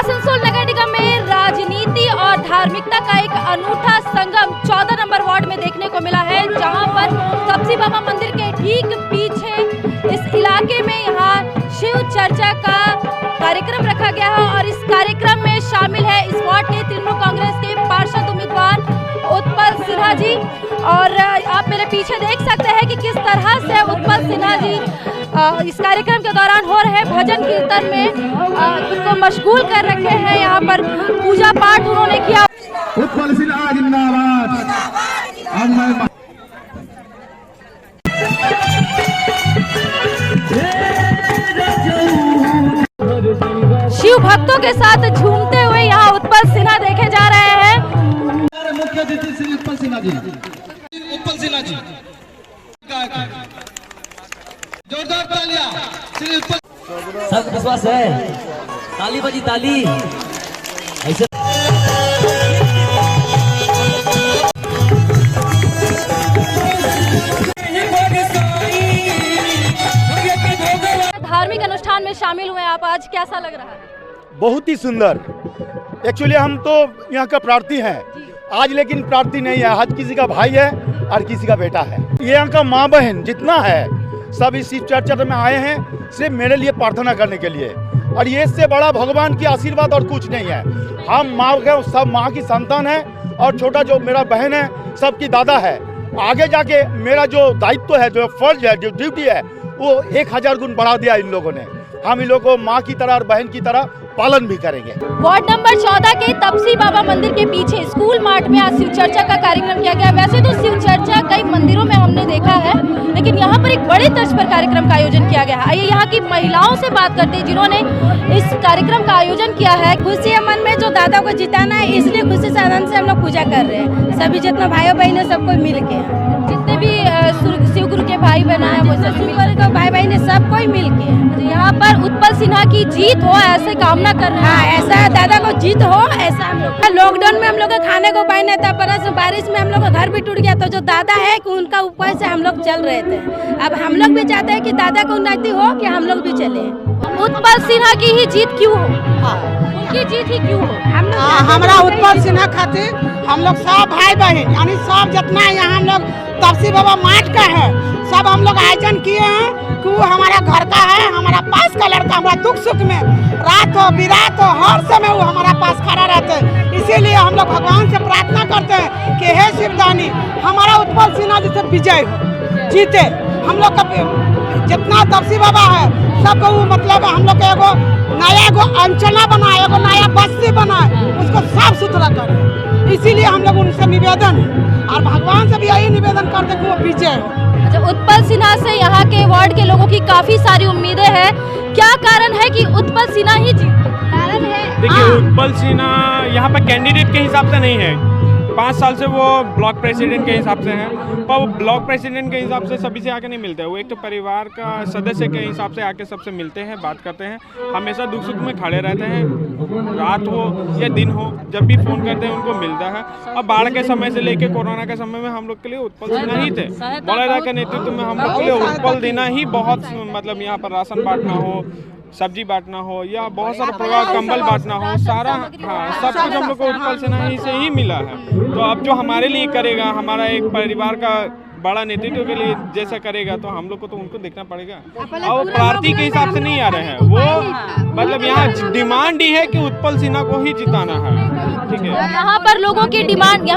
आसनसोल नगर निगम में राजनीति और धार्मिकता का एक अनूठा संगम 14 नंबर वार्ड में देखने को मिला है, जहां पर तपसी बाबा मंदिर के ठीक पीछे इस इलाके में यहाँ शिव चर्चा का कार्यक्रम रखा गया है और इस कार्यक्रम में शामिल है इस वार्ड के तृणमूल कांग्रेस के पार्षद उम्मीदवार उत्पल सिन्हा जी। और आप मेरे पीछे देख सकते हैं कि किस तरह से उत्पल सिन्हा जी इस कार्यक्रम के दौरान हो रहे भजन कीर्तन में उनको मशगूल कर रखे हैं। यहाँ पर पूजा पाठ उन्होंने किया। उत्पल सिन्हा जिंदाबाद। शिव भक्तों के साथ झूमते हुए यहाँ उत्पल सिन्हा देखे जा रहे हैं। मुख्य अतिथि श्री उत्पल सिन्हा जी। उत्पल सिन्हा जी जोरदार तालियां श्री उत्पल। सब विश्वास है, ताली बजी ताली ऐसे। धार्मिक अनुष्ठान में शामिल हुए आप, आज कैसा लग रहा है? बहुत ही सुंदर। एक्चुअली हम तो यहाँ का प्रार्थी हैं आज, लेकिन प्रार्थी नहीं है आज, किसी का भाई है और किसी का बेटा है। ये यहाँ का माँ बहन जितना है सब इस चर्चा में आए हैं सिर्फ मेरे लिए प्रार्थना करने के लिए, और ये इससे बड़ा भगवान की आशीर्वाद और कुछ नहीं है। हम माँ के सब माँ की संतान है और छोटा जो मेरा बहन है सबकी दादा है। आगे जाके मेरा जो दायित्व है, जो फर्ज है, जो ड्यूटी है, वो 1000 गुण बढ़ा दिया इन लोगों ने। हम इन लोगों को माँ की तरह और बहन की तरह पालन भी करेंगे। वार्ड नंबर 14 के तपसी बाबा मंदिर के पीछे स्कूल मार्ट में आज शिव चर्चा का कार्यक्रम किया गया। वैसे तो शिव चर्चा कई मंदिरों में हमने देखा है, लेकिन यहाँ पर एक बड़े तर्ज पर कार्यक्रम का आयोजन किया गया है। आइए यहाँ की महिलाओं से बात करते हैं जिन्होंने इस कार्यक्रम का आयोजन किया है। खुशी है मन में जो दादा को जिताना है, इसलिए खुशी से आनंद से हम लोग पूजा कर रहे हैं। सभी जितना भाई बहन है सबको मिल के, जितने भी शिव गुरु के भाई बहन है वो सब शिव के भाई बहन है सबको ही मिल के। यहाँ पर उत्पल सिन्हा की जीत हो ऐसे कामना कर रहे हैं। हाँ, ऐसा दादा को जीत हो ऐसा हम लोग। लॉकडाउन में हम लोग खाने को पाए नहीं था, परस बारिश में हम लोग का घर भी टूट गया, तो जो दादा है कि उनका ऊपर से हम लोग चल रहे थे। अब हम लोग भी चाहते हैं कि दादा को उन्नति हो कि हम लोग भी चले। उत्पल सिन्हा की ही जीत क्यों हो? उनकी जीत ही क्यों हो? हमारा उत्पल सिन्हा खातिर हम लोग सब भाई बहन यानी सब जितना है यहाँ हम लोग तपसी बाबा माट का है, सब हम लोग आयोजन किए हैं कि वो हमारा घर का है, हमारा पास का लड़का। हमारा दुख सुख में रात हो बिरात हो हर समय वो हमारा पास खड़ा रहता है। इसीलिए हम लोग भगवान से प्रार्थना करते हैं कि हे शिवदानी हमारा उत्पल सिन्हा जैसे विजय हो, जीते। हम लोग का जितना तपसी बाबा है सबको वो मतलब हम लोग एगो नया एगो अंचला बनाए, एगो नया बस्ती बनाए, उसको साफ सुथरा करें। इसीलिए हम लोग उनसे निवेदन और भगवान से भी यही निवेदन करते कि वो विजय हो। अच्छा, उत्पल सिन्हा से यहाँ के वार्ड के लोगों की काफी सारी उम्मीदें हैं। क्या कारण है कि उत्पल सिन्हा ही जीते? कारण है देखिए, उत्पल सिन्हा यहाँ पर कैंडिडेट के हिसाब से नहीं है। 5 साल से वो ब्लॉक प्रेसिडेंट के हिसाब से हैं, पर वो ब्लॉक प्रेसिडेंट के हिसाब से सभी से आके नहीं मिलते हैं। वो एक तो परिवार का सदस्य के हिसाब से आके सबसे मिलते हैं, बात करते हैं, हमेशा दुख सुख में खड़े रहते हैं। रात हो या दिन हो जब भी फ़ोन करते हैं उनको मिलता है। अब बाढ़ के समय से लेके कोरोना के समय में हम लोग के लिए उत्पल सिन्हा ही थे। बड़े के नेतृत्व में हम लोग के लिए उत्पल सिन्हा ही बहुत मतलब यहाँ पर राशन बांटना हो, सब्जी बांटना हो या बहुत सारा प्रभाव कंबल बांटना हो, सारा हाँ सब कुछ हम लोग को उत्पल सिन्हा ही से ही मिला है। तो अब जो हमारे लिए करेगा, हमारा एक परिवार का बड़ा नेतृत्व के लिए जैसा करेगा, तो हम लोग को तो उनको देखना पड़ेगा। और प्रार्थी के हिसाब से नहीं आ रहे हैं वो, मतलब यहाँ डिमांड ही है कि उत्पल सिन्हा को ही जिताना है। ठीक है, यहाँ पर लोगों की डिमांड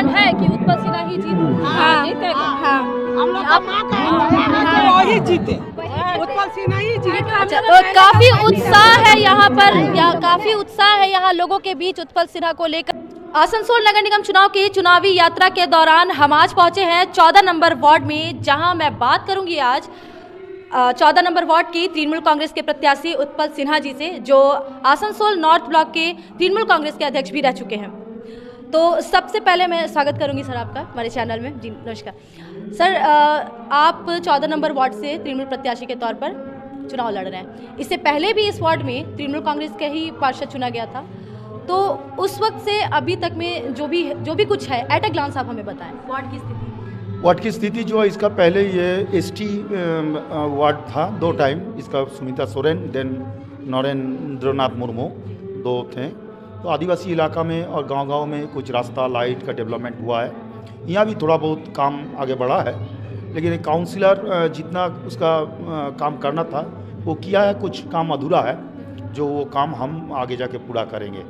है कि उत्पल सिन्हा ही जीतेगा। वही जीते, उत्पल सिन्हा ही जीते। तो काफी उत्साह है यहाँ पर, काफी उत्साह है यहाँ लोगों के बीच उत्पल सिन्हा को लेकर। आसनसोल नगर निगम चुनाव की चुनावी यात्रा के दौरान हम आज पहुंचे हैं 14 नंबर वार्ड में, जहां मैं बात करूंगी आज 14 नंबर वार्ड की तृणमूल कांग्रेस के प्रत्याशी उत्पल सिन्हा जी से, जो आसनसोल नॉर्थ ब्लॉक के तृणमूल कांग्रेस के अध्यक्ष भी रह चुके हैं। तो सबसे पहले मैं स्वागत करूंगी सर आपका हमारे चैनल में। जी नमस्कार सर, आप 14 नंबर वार्ड से तृणमूल प्रत्याशी के तौर पर चुनाव लड़ रहे हैं। इससे पहले भी इस वार्ड में तृणमूल कांग्रेस का ही पार्षद चुना गया था, तो उस वक्त से अभी तक में जो भी कुछ है एट अ ग्लांस आप हमें बताएं वार्ड की स्थिति। वार्ड की स्थिति जो है, इसका पहले ये एसटी वार्ड था 2 टाइम, इसका सुमिता सोरेन देन नरेंद्रनाथ मुर्मू 2 थे। तो आदिवासी इलाका में और गांव-गांव में कुछ रास्ता लाइट का डेवलपमेंट हुआ है। यहाँ भी थोड़ा बहुत काम आगे बढ़ा है, लेकिन एक काउंसिलर जितना उसका काम करना था वो किया है, कुछ काम अधूरा है, जो वो काम हम आगे जाके पूरा करेंगे।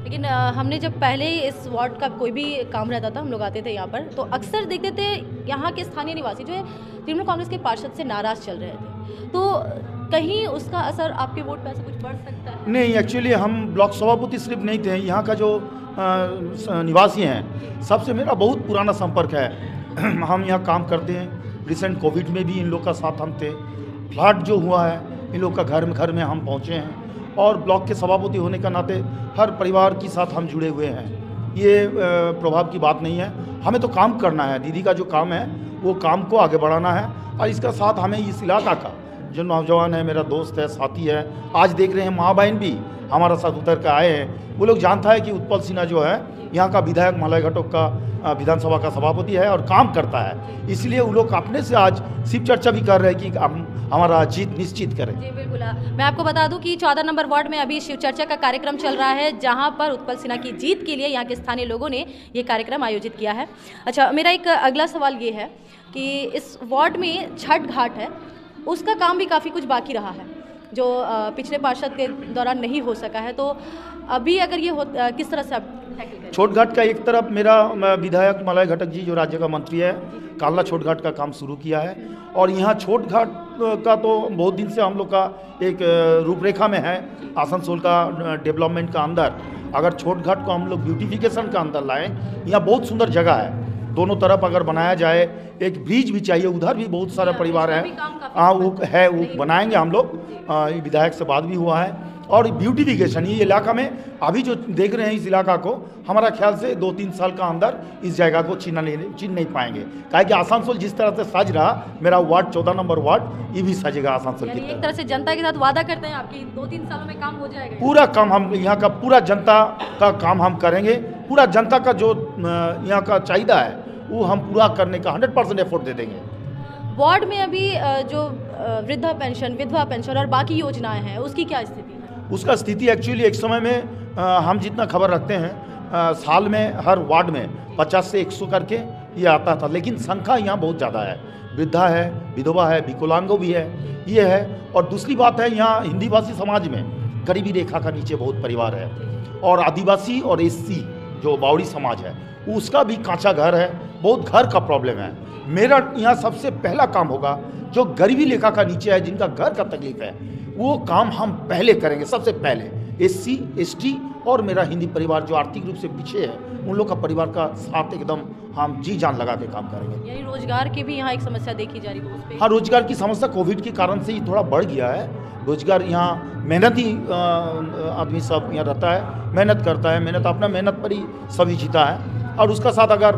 लेकिन हमने जब पहले इस वार्ड का कोई भी काम रहता था, हम लोग आते थे यहाँ पर, तो अक्सर देखते थे यहाँ के स्थानीय निवासी जो है तृणमूल कांग्रेस के पार्षद से नाराज़ चल रहे थे। तो कहीं उसका असर आपके वोट पर ऐसा कुछ पड़ सकता है? नहीं, एक्चुअली हम ब्लॉक सभापति सिर्फ नहीं थे, यहाँ का जो निवासी हैं सबसे मेरा बहुत पुराना संपर्क है। हम यहाँ काम करते हैं। रिसेंट कोविड में भी इन लोग का साथ हम थे। फ्लड जो हुआ है इन लोग का घर में हम पहुँचे हैं, और ब्लॉक के सभापति होने का नाते हर परिवार के साथ हम जुड़े हुए हैं। ये प्रभाव की बात नहीं है, हमें तो काम करना है। दीदी का जो काम है वो काम को आगे बढ़ाना है, और इसका साथ हमें इस इलाका का जो नौजवान है, मेरा दोस्त है, साथी है, आज देख रहे हैं माँ बहन भी हमारा साथ उतर कर आए हैं। वो लोग जानता है कि उत्पल सिन्हा जो है यहाँ का विधायक मलय घटक का विधानसभा का सभापति है और काम करता है, इसलिए वो लोग अपने से आज शिव चर्चा भी कर रहे हैं कि हम हमारा जीत निश्चित करें। जी बिल्कुल। मैं आपको बता दूं कि 14 नंबर वार्ड में अभी शिव चर्चा का कार्यक्रम चल रहा है, जहां पर उत्पल सिन्हा की जीत के लिए यहाँ के स्थानीय लोगों ने ये कार्यक्रम आयोजित किया है। अच्छा, मेरा एक अगला सवाल ये है कि इस वार्ड में छठ घाट है, उसका काम भी काफ़ी कुछ बाकी रहा है, जो पिछले पार्षद के दौरान नहीं हो सका है। तो अभी अगर ये किस तरह से आप टैकल करें? छोट घाट का एक तरफ मेरा विधायक मलय घटक जी जो राज्य का मंत्री है, काला छोट घाट का काम शुरू किया है, और यहाँ छोट घाट का तो बहुत दिन से हम लोग का एक रूपरेखा में है। आसनसोल का डेवलपमेंट का अंदर अगर छोट घाट को हम लोग ब्यूटिफिकेशन का अंदर लाएं, यहाँ बहुत सुंदर जगह है, दोनों तरफ अगर बनाया जाए, एक ब्रिज भी चाहिए, उधर भी बहुत सारा परिवार है। हाँ, वो है, वो बनाएंगे हम लोग। विधायक से बात भी हुआ है, और ब्यूटिफिकेशन ये इलाका में अभी जो देख रहे हैं इस इलाका को, हमारा ख्याल से 2-3 साल का अंदर इस जगह को छीन नहीं पाएंगे। काहे कि आसनसोल जिस तरह से सज रहा, मेरा वार्ड 14 नंबर वार्ड ये भी सजेगा आसनसोल की एक तरह से जनता के साथ वादा करते हैं आपकी 2-3 सालों में काम हो जाएगा? पूरा काम हम यहाँ का पूरा जनता का काम हम करेंगे। पूरा जनता का जो यहाँ का चाहिए है वो हम पूरा करने का 100% एफर्ट दे देंगे। वार्ड में अभी जो वृद्धा पेंशन, विधवा पेंशन और बाकी योजनाएं हैं, उसकी क्या स्थिति है? उसका स्थिति एक्चुअली एक समय में हम जितना खबर रखते हैं साल में हर वार्ड में 50 से 100 करके ये आता था, लेकिन संख्या यहाँ बहुत ज़्यादा है। वृद्धा है, विधवा है, विकलांगों भी है, ये है। और दूसरी बात है, यहाँ हिंदी भाषी समाज में गरीबी रेखा का नीचे बहुत परिवार है, और आदिवासी और एससी जो बावड़ी समाज है उसका भी कांचा घर है, बहुत घर का प्रॉब्लम है। मेरा यहाँ सबसे पहला काम होगा जो गरीबी रेखा का नीचे है, जिनका घर का तकलीफ है, वो काम हम पहले करेंगे। सबसे पहले एससी, एसटी और मेरा हिंदी परिवार जो आर्थिक रूप से पीछे है, उन लोग का परिवार का साथ एकदम हम जी जान लगा के काम करेंगे। यानी रोजगार की भी यहाँ एक समस्या देखी जा रही है? हाँ, रोजगार की समस्या कोविड के कारण से ही थोड़ा बढ़ गया है। रोजगार यहाँ मेहनती आदमी सब यहाँ रहता है, मेहनत करता है, मेहनत अपना मेहनत पर ही सभी जीता है। और उसका साथ अगर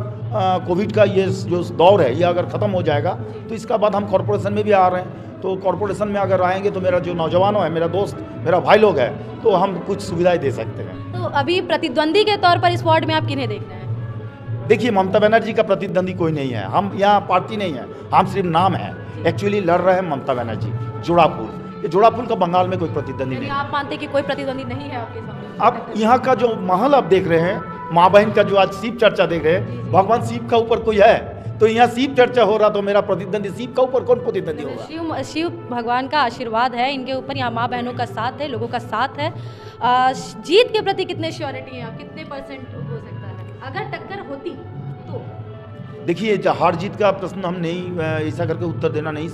कोविड का ये जो दौर है ये अगर ख़त्म हो जाएगा तो इसका बाद हम कॉरपोरेशन में भी आ रहे हैं। तो कॉरपोरेशन में अगर आएंगे तो मेरा जो नौजवानों है, मेरा दोस्त, मेरा भाई लोग है, तो हम कुछ सुविधाएं दे सकते हैं। तो अभी प्रतिद्वंदी के तौर पर इस वार्ड में आप किन्हें देख रहे हैं? देखिए, ममता बनर्जी का प्रतिद्वंदी कोई नहीं है। हम यहाँ पार्टी नहीं है, हम सिर्फ नाम है। एक्चुअली लड़ रहे हैं ममता बनर्जी, जोड़ाफुल। ये जोड़ाफुल का बंगाल में कोई प्रतिद्वंदी नहीं। आप मानते कि कोई प्रतिद्वंदी नहीं है आपके सामने? आप यहाँ का जो माहौल आप देख रहे हैं, माँ बहन का जो आज शिव चर्चा देख रहे हैं, भगवान शिव का ऊपर कोई है तो यहाँ शिव चर्चा हो रहा, तो मेरा प्रतिद्वंदी शिव का ऊपर कौन प्रतिद्वंदी होगा? शिव भगवान का आशीर्वाद है इनके ऊपर, यहाँ माँ बहनों का साथ है, लोगों का साथ है। जीत के प्रति कितने श्योरिटी है आप, कितने परसेंट हो सकता है अगर टक्कर होती तो? देखिए, हार जीत का प्रश्न हम नहीं ऐसा करके उत्तर देना नहीं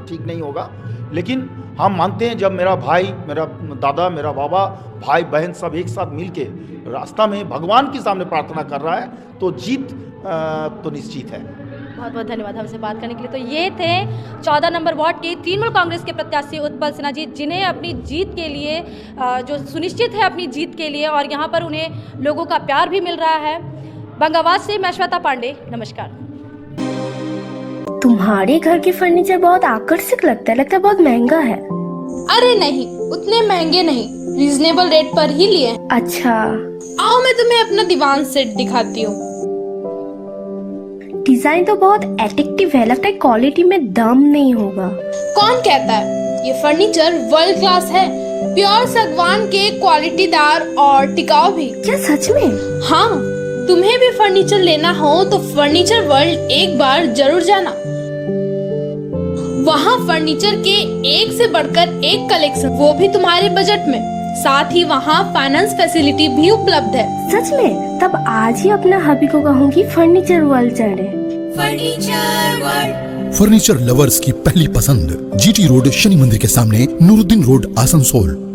ठीक नहीं होगा, लेकिन हम मानते हैं जब मेरा भाई, मेरा दादा, मेरा बाबा, भाई बहन सब एक साथ मिलके रास्ता में भगवान के सामने प्रार्थना कर रहा है तो जीत तो निश्चित है। बहुत बहुत धन्यवाद हमसे बात करने के लिए। तो ये थे 14 नंबर वार्ड के तृणमूल कांग्रेस के प्रत्याशी उत्पल सिन्हा जी, जिन्हें अपनी जीत के लिए जो सुनिश्चित है अपनी जीत के लिए, और यहाँ पर उन्हें लोगों का प्यार भी मिल रहा है। बंगावास से मैं श्वेता पांडे, नमस्कार। तुम्हारे घर के फर्नीचर बहुत आकर्षक लगता है बहुत महंगा है। अरे नहीं, उतने महंगे नहीं, रीजनेबल रेट पर ही लिए। अच्छा, आओ मैं तुम्हें अपना दीवान सेट दिखाती हूँ। डिजाइन तो बहुत एट्रैक्टिव है, लगता है क्वालिटी में दम नहीं होगा। कौन कहता है? ये फर्नीचर वर्ल्ड क्लास है, प्योर सागवान के क्वालिटीदार और टिकाऊ भी। क्या सच में? हाँ, तुम्हें भी फर्नीचर लेना हो तो फर्नीचर वर्ल्ड एक बार जरूर जाना। वहाँ फर्नीचर के एक से बढ़कर एक कलेक्शन, वो भी तुम्हारे बजट में। साथ ही वहाँ फाइनेंस फैसिलिटी भी उपलब्ध है। सच में? तब आज ही अपना हबी को कहूँगी फर्नीचर वर्ल्ड चढ़े। फर्नीचर लवर्स की पहली पसंद, जीटी रोड शनि मंदिर के सामने, नूरुद्दीन रोड, आसनसोल।